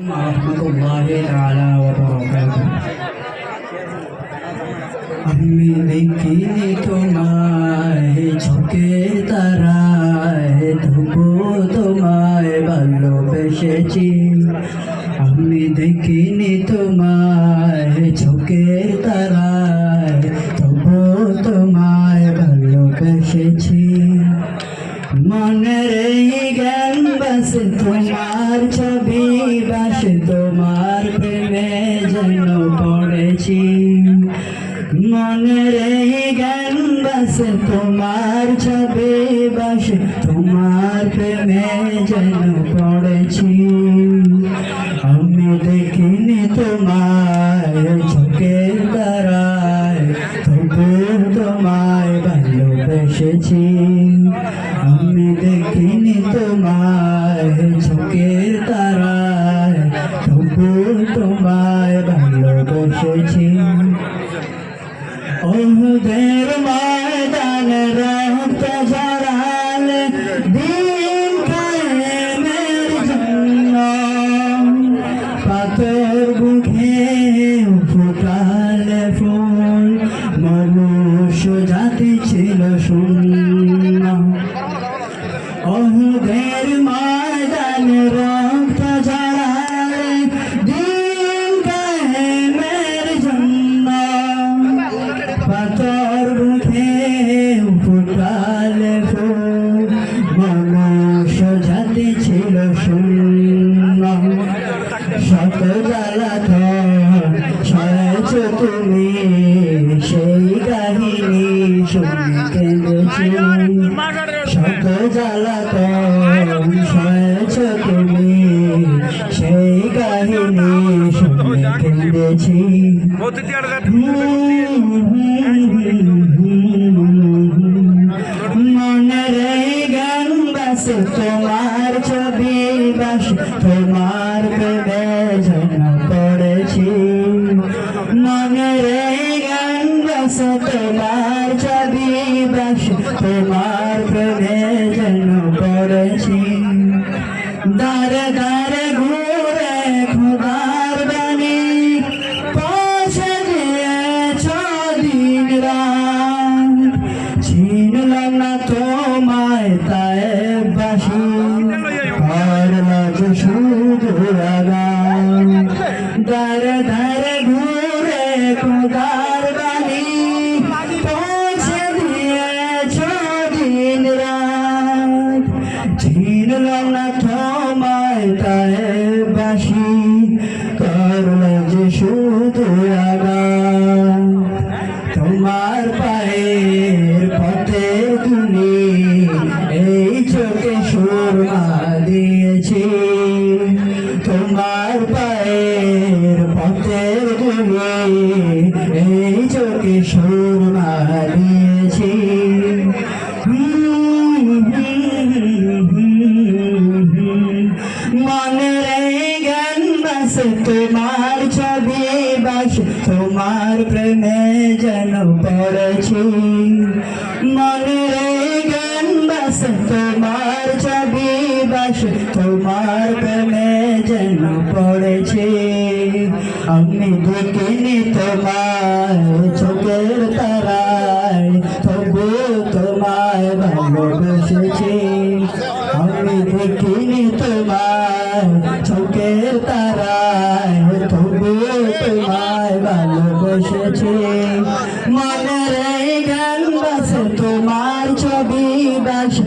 রহমতুল্লাহি তাআলা ওয়া বারাকাতুহু। আমি দেখিনি তোমায় চোখে তারায়, তবু তোমায় ভালোবেসেছি। আমি দেখিনি তোমায় চোখে তারায়, তবু তোমায় ভালোবেসেছি। মনের এই জ্ঞান বাসে তোমার ছবি, বাসে তোমার প্রেমে যেন পড়েছি। মনের এই জ্ঞান বাসে তোমার ছবি, বাসে তোমার প্রেমে যেন পড়েছি। আমি দেখিনি তোমায় চোখের তারায়, তবু তোমায় ভালোবেসেছি। আমি দেখিনি তোমায় চোখের তারায়, তবু তোমায় ভালোবেসেছি। ওহুদের ময়দানে রক্ত ঝরালে দিন কায়েমের জন্য, পাথর বুকে ফুটালে ফুল, মনুষ্য জাতি ছিল শূন্য। ওহুদের ময়দানে রক্ত ঝরালে দিন কায়েমের জন্য, পাথর বুকে ফুটালে ফুল, মনুষ্য জাতি ছিল শূন্য। শত জ্বালাতন সয়েছ তুমি, সেই কাহিনী শুনে কেঁদেছি। শত জ্বালাতন সয়েছ তুমি, সেই কাহিনী শুনে কেঁদেছি। মনের জ্ঞান বাসে তোমার ছবি, বাসে তোমার প্রেমে যেন পড়েছি। মনের জ্ঞান বাসে তোমার ছবি, বাসে তোমার প্রেমে যেন পড়েছি। দারে দারে ঘুরে খোদার বাণী পৌঁছে দিয়েছ দিন রাত, চিনলাম না তোমায় তায়েববাসী, করলা যে শুধু আগান। দারে দারে ঘুরে খোদার বাণী পৌঁছে দিয়েছ দিন রাত, চিনলাম না তোমায় তায়েববাসী, করলা যে শুধু আগান। তোমার পায়ের পথে তুমি এই চোখে সুরমা দিয়েছি। তোমার পায়ের পথে তুমি এই চোখে সুরমা দিয়েছি। মনের জ্ঞান বাসে তোমার ছবি, বাসে তোমার প্রেমে যেন পড়েছি। মনের জ্ঞান বাসে তোমার ছবি, বাসে তোমার প্রেমে যেন পড়েছি। আমি দেখিনি তোমায় চোখের তারায়, তবু তোমায় ভালোবেসেছি। আমি দেখিনি তোমায় চোখের তারায়, তবু তোমায় ভালোবেসেছি। মনের জ্ঞান বাসে তোমার ছবি, বাসে